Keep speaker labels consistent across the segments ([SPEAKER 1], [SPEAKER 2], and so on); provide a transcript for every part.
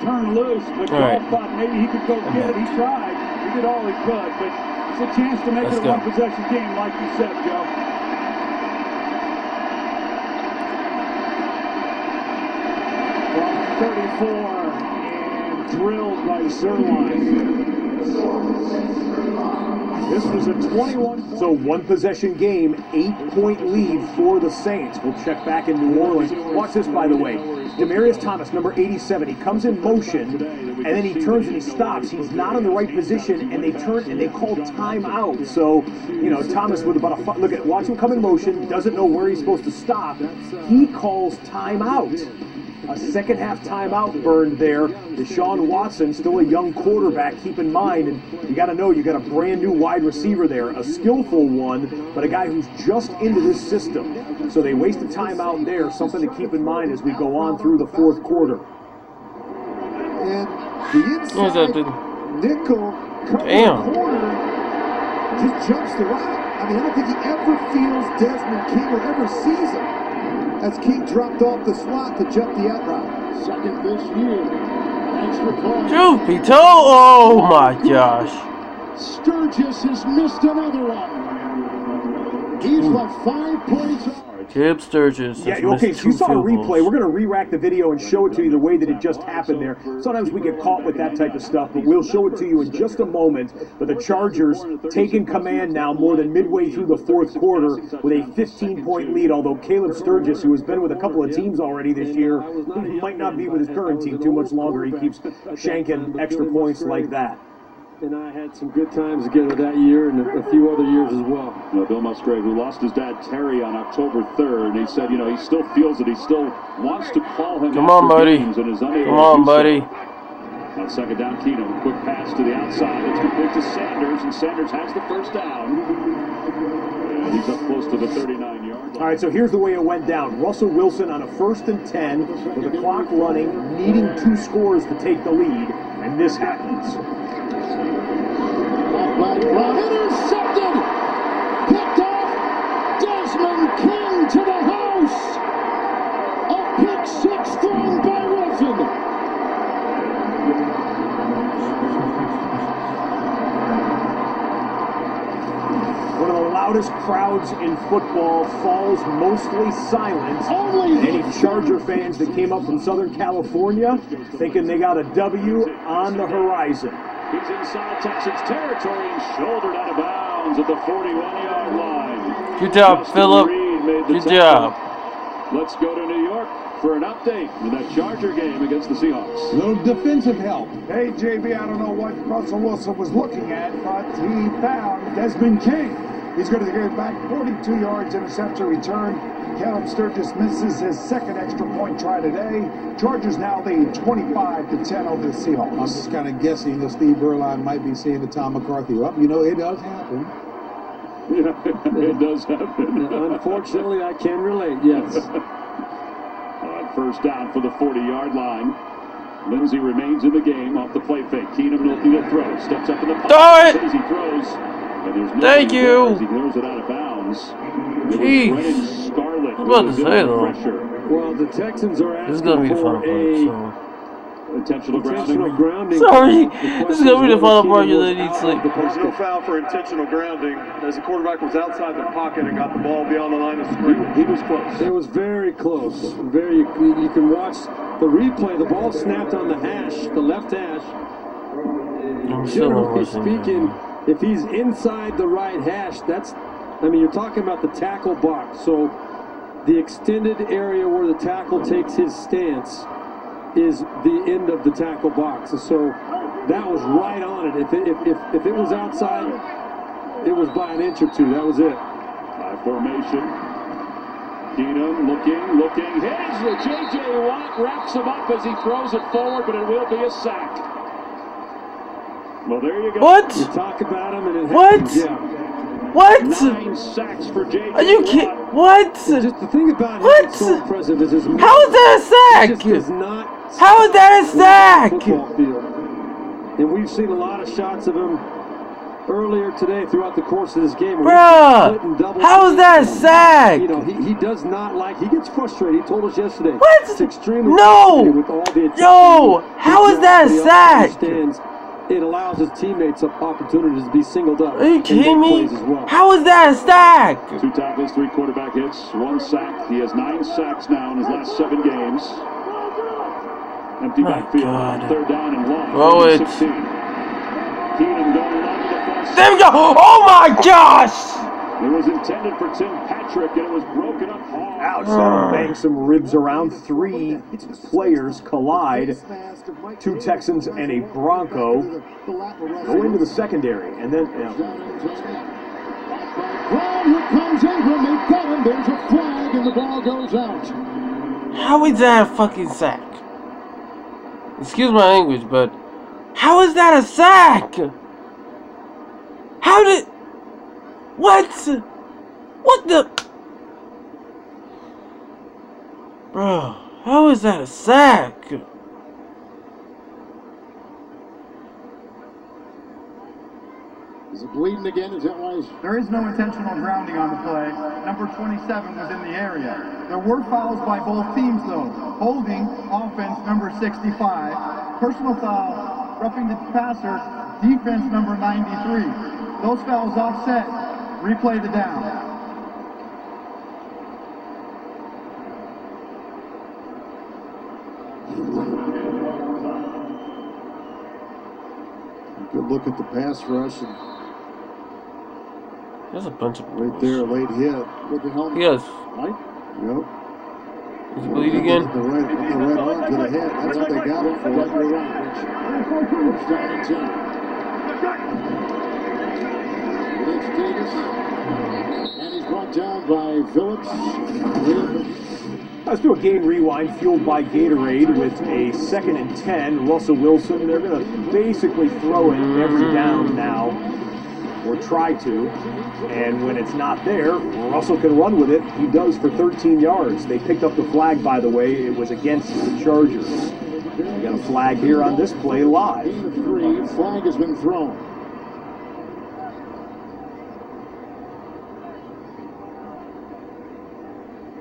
[SPEAKER 1] turn loose. McCall thought maybe he could go get it. He tried. He did all he could, but it's a chance to make it a one-possession game, like you said, Joe. 34 and drilled by Zerline. This was a 21.
[SPEAKER 2] So one-possession game, 8-point lead for the Saints. We'll check back in New Orleans. Watch this, by the way. Demaryius Thomas, number 87. He comes in motion, and then he turns and he stops. He's not in the right position, and they turn and they call timeout. So, you know, Thomas with about a look at watch him come in motion, doesn't know where he's supposed to stop. He calls timeout. A second-half timeout burned there. Deshaun Watson, still a young quarterback, keep in mind, and you got to know you got a brand-new wide receiver there, a skillful one, but a guy who's just into this system. So they wasted timeout there, something to keep in mind as we go on through the fourth quarter.
[SPEAKER 3] And the inside nickel corner just jumps the route. I mean, I don't think he ever feels Desmond King or ever sees him, as King dropped off the slot to jump the out route.
[SPEAKER 1] Second this year. Extra point.
[SPEAKER 4] Truth be told, oh my gosh.
[SPEAKER 1] Sturgis has missed another one. He's left 5 points.
[SPEAKER 4] Caleb Sturgis.
[SPEAKER 2] Yeah, okay, so you saw a replay. We're going to re-rack the video and show it to you the way that it just happened there. Sometimes we get caught with that type of stuff, but we'll show it to you in just a moment. But the Chargers taking command now more than midway through the fourth quarter with a 15-point lead, although Caleb Sturgis, who has been with a couple of teams already this year, might not be with his current team too much longer. He keeps shanking extra points like that.
[SPEAKER 5] And I had some good times together that year and a few other years as well.
[SPEAKER 6] Bill Musgrave, who lost his dad Terry on October 3rd, he said, you know, he still feels that he still wants to call him.
[SPEAKER 4] Come on, buddy. Come on, buddy.
[SPEAKER 6] On second down, Keenum, quick pass to the outside. It's complete to Sanders, and Sanders has the first down. And he's up close to the 39-yard line.
[SPEAKER 2] All right, so here's the way it went down. Russell Wilson on a 1st and 10 with the clock running, needing 2 scores to take the lead, and this happens.
[SPEAKER 1] Intercepted! Picked off! Desmond King to the house! A pick 6 thrown by Ruffin!
[SPEAKER 2] One of the loudest crowds in football falls mostly silent. Any Charger fans that came up from Southern California thinking they got a W on the horizon.
[SPEAKER 6] He's inside Texans territory and shouldered out of bounds at the 41-yard line.
[SPEAKER 4] Good job, Phillip. Good job.
[SPEAKER 6] Let's go to New York for an update in that Charger game against the Seahawks.
[SPEAKER 3] Little defensive help.
[SPEAKER 7] Hey, JB, I don't know what Russell Wilson was looking at, but he found Desmond King. He's going to get back 42 yards interception return. Caleb Sturgis misses his second extra point try today. Chargers now lead 25-10 over the Seahawks.
[SPEAKER 3] I'm just kind of guessing that Steve Berline might be saying to Tom McCarthy, well, you know, it does happen.
[SPEAKER 6] Yeah, it does happen.
[SPEAKER 5] Unfortunately, I can relate, yes.
[SPEAKER 6] First down for the 40-yard line. Lindsey remains in the game off the play fake. Keenum looking to throw. Steps up in the pocket. Says he throws. And there's no
[SPEAKER 4] Thank you.
[SPEAKER 6] He throws it out of bounds.
[SPEAKER 4] Jeez.
[SPEAKER 6] Scarlett.
[SPEAKER 4] I was about to say, though.
[SPEAKER 5] Well, the Texans are
[SPEAKER 4] This is
[SPEAKER 5] asking
[SPEAKER 4] going to be the
[SPEAKER 5] for
[SPEAKER 4] fun part, so.
[SPEAKER 6] intentional
[SPEAKER 5] grounding.
[SPEAKER 4] Sorry. This is going to be the final part you need sleep.
[SPEAKER 8] Personal foul for intentional grounding as the quarterback was outside the pocket and got the ball beyond the line of scrimmage.
[SPEAKER 6] He was close.
[SPEAKER 5] It was very close. Very. You can watch the replay. The ball snapped on the hash, the left hash. Generally speaking, if he's inside the right hash, that's, I mean, you're talking about the tackle box. So the extended area where the tackle takes his stance is the end of the tackle box. And so that was right on it. If it was outside, it was by an inch or two. That was it.
[SPEAKER 6] High formation. Keenum looking, hits the J.J. Watt, wraps him up as he throws it forward, but it will be a sack. Well, there you go.
[SPEAKER 4] What?
[SPEAKER 5] You talk about him and it
[SPEAKER 4] what?
[SPEAKER 5] happens, yeah.
[SPEAKER 4] What?
[SPEAKER 6] 9 sacks for J.J.
[SPEAKER 4] Are you kidding? What?
[SPEAKER 5] Just the thing about him that's so impressive is his
[SPEAKER 4] how is that a sack? How is that a sack?
[SPEAKER 5] Football field. And we've seen a lot of shots of him earlier today throughout the course of this game.
[SPEAKER 4] Bruh, how is that a sack?
[SPEAKER 5] You know, he does not like, he gets frustrated. He told us yesterday.
[SPEAKER 4] What?
[SPEAKER 5] It's extremely
[SPEAKER 4] No.
[SPEAKER 5] with all the
[SPEAKER 4] Yo, how is that a sack?
[SPEAKER 5] It allows his teammates opportunities to be singled up.
[SPEAKER 4] Are you kidding me?
[SPEAKER 5] As well.
[SPEAKER 4] How is that a sack?
[SPEAKER 6] 2 tackles, 3 quarterback hits, 1 sack. He has 9 sacks now in his last 7 games. Empty backfield.
[SPEAKER 4] God.
[SPEAKER 6] 3rd down and long.
[SPEAKER 4] Throw it.
[SPEAKER 6] 16. Keenum going long to the far
[SPEAKER 4] There we go. Oh my gosh.
[SPEAKER 6] It was intended for Tim Patrick, and it was broken up hard.
[SPEAKER 2] Ouch, that'll bang some ribs around. 3 players collide. 2 Texans and a Bronco go into the secondary. And then,
[SPEAKER 3] Here comes Ingram. They've got him. There's a flag, and the ball goes out.
[SPEAKER 4] How is that a fucking sack? Excuse my language, but how is that a sack? How did... What? What the... Bro, how is that a sack?
[SPEAKER 3] Is it bleeding again? Is that why?
[SPEAKER 9] There is no intentional grounding on the play. Number 27 was in the area. There were fouls by both teams, though. Holding, offense, number 65. Personal foul, roughing the passer, defense, number 93. Those fouls offset. Replay the down.
[SPEAKER 3] Good look at the pass rush. And
[SPEAKER 4] There's a bunch of...
[SPEAKER 3] right there, late hit with the helmet.
[SPEAKER 4] Yes.
[SPEAKER 3] Right? Yep.
[SPEAKER 4] Is he bleed again?
[SPEAKER 3] The right arm to the head. That's what they got it for. You're right, Rich. First down and 10. It's Davis. And he's brought down by Phillips.
[SPEAKER 2] let's do a game rewind fueled by Gatorade with a 2nd and 10. Russell Wilson, they're going to basically throw it every down now, or try to. And when it's not there, Russell can run with it. He does for 13 yards. They picked up the flag, by the way. It was against the Chargers. We got a flag here on this play live.
[SPEAKER 3] 3, flag has been thrown.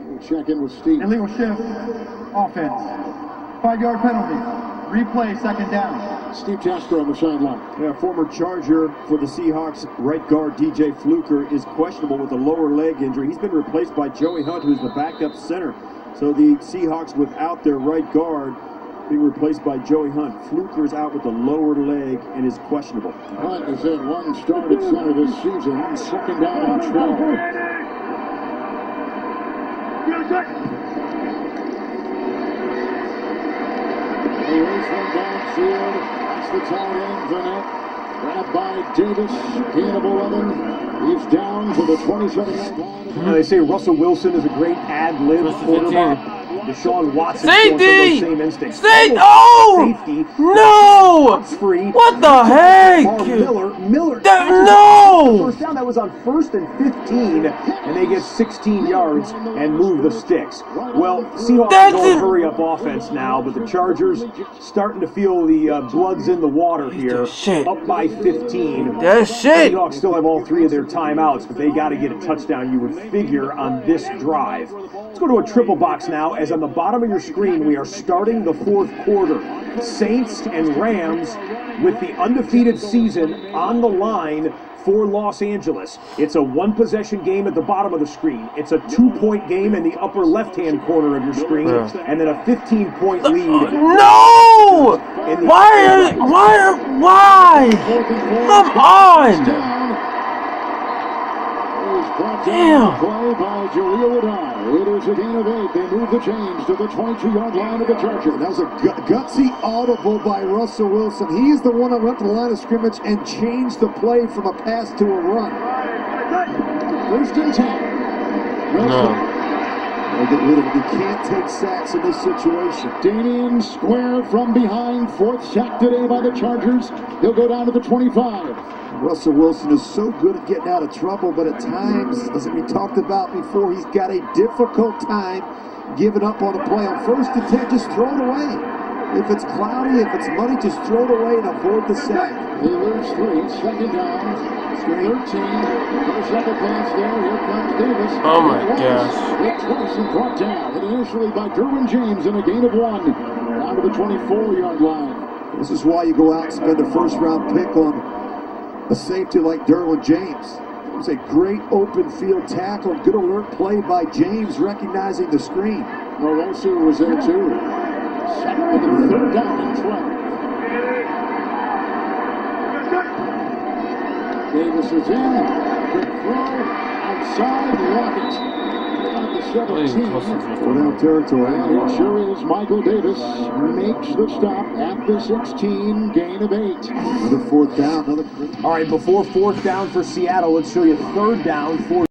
[SPEAKER 3] We'll check in with Steve.
[SPEAKER 9] Illegal shift, offense. 5-yard penalty. Replay, 2nd down.
[SPEAKER 3] Steve Tasker on the sideline.
[SPEAKER 10] Yeah, former Charger for the Seahawks, right guard DJ Fluker is questionable with a lower leg injury. He's been replaced by Joey Hunt, who's the backup center. So the Seahawks without their right guard being replaced by Joey Hunt. Fluker's out with a lower leg and is questionable.
[SPEAKER 3] Hunt has had 1 start at center this season. 2nd down and 12. He raised one downfield. That's the tight end, Vanette. Grabbed by Davis. Gain of 11. He's down to the 27-yard line.
[SPEAKER 2] They say Russell Wilson is a great ad-lib quarterback. Deshaun Watson
[SPEAKER 4] Safety!
[SPEAKER 2] same instincts.
[SPEAKER 4] Safety! Oh!
[SPEAKER 2] Safety.
[SPEAKER 4] No!
[SPEAKER 2] Free.
[SPEAKER 4] What the heck?
[SPEAKER 2] Miller.
[SPEAKER 4] No!
[SPEAKER 2] First down, that was on 1st and 15, and they get 16 yards and move the sticks. Well, Seahawks going hurry-up offense now, but the Chargers starting to feel the blood's in the water here. Up by 15.
[SPEAKER 4] That shit.
[SPEAKER 2] Seahawks still have all 3 of their timeouts, but they got to get a touchdown, you would figure, on this drive. Let's go to a triple box now, as on the bottom of your screen, we are starting the 4th quarter. Saints and Rams with the undefeated season on the line for Los Angeles. It's a 1-possession game at the bottom of the screen. It's a 2-point game in the upper left-hand corner of your screen, and then a 15-point lead.
[SPEAKER 4] No! Why? Come on!
[SPEAKER 3] Damn. Play by Jaleel Adai. It is a gain of 8. They move the chains to the 22-yard line of the Chargers.
[SPEAKER 7] That was a gutsy audible by Russell Wilson. He's the one that went to the line of scrimmage and changed the play from a pass to a run.
[SPEAKER 3] 1st and 10.
[SPEAKER 4] No.
[SPEAKER 7] They'll get rid of it. You can't take sacks in this situation.
[SPEAKER 3] Danian square from behind. 4th sack today by the Chargers. He'll go down to the 25.
[SPEAKER 7] Russell Wilson is so good at getting out of trouble, but at times, as we talked about before, he's got a difficult time giving up on a play. On 1st and 10, just throw it away.
[SPEAKER 3] If it's cloudy, if it's muddy, just throw it away and avoid the sack.
[SPEAKER 11] They lose 3, second down, 13. First level pass there, here comes Davis.
[SPEAKER 4] Oh my gosh.
[SPEAKER 11] Hit twice and brought down, and initially by Derwin James in a gain of 1. Down to the 24-yard line.
[SPEAKER 3] This is why you go out and spend a first-round pick on a safety like Derwin James. It was a great open field tackle. Good alert play by James, recognizing the screen.
[SPEAKER 11] Rowosu was there too. Second and third down and 12. Davis is in. Quick throw. Outside. Lockett. At the 17.
[SPEAKER 3] 4-down territory.
[SPEAKER 11] And it sure is. Michael Davis makes the stop at the 16. Gain of 8.
[SPEAKER 3] Another 4th down.
[SPEAKER 2] All right, before 4th down for Seattle, let's show you 3rd down for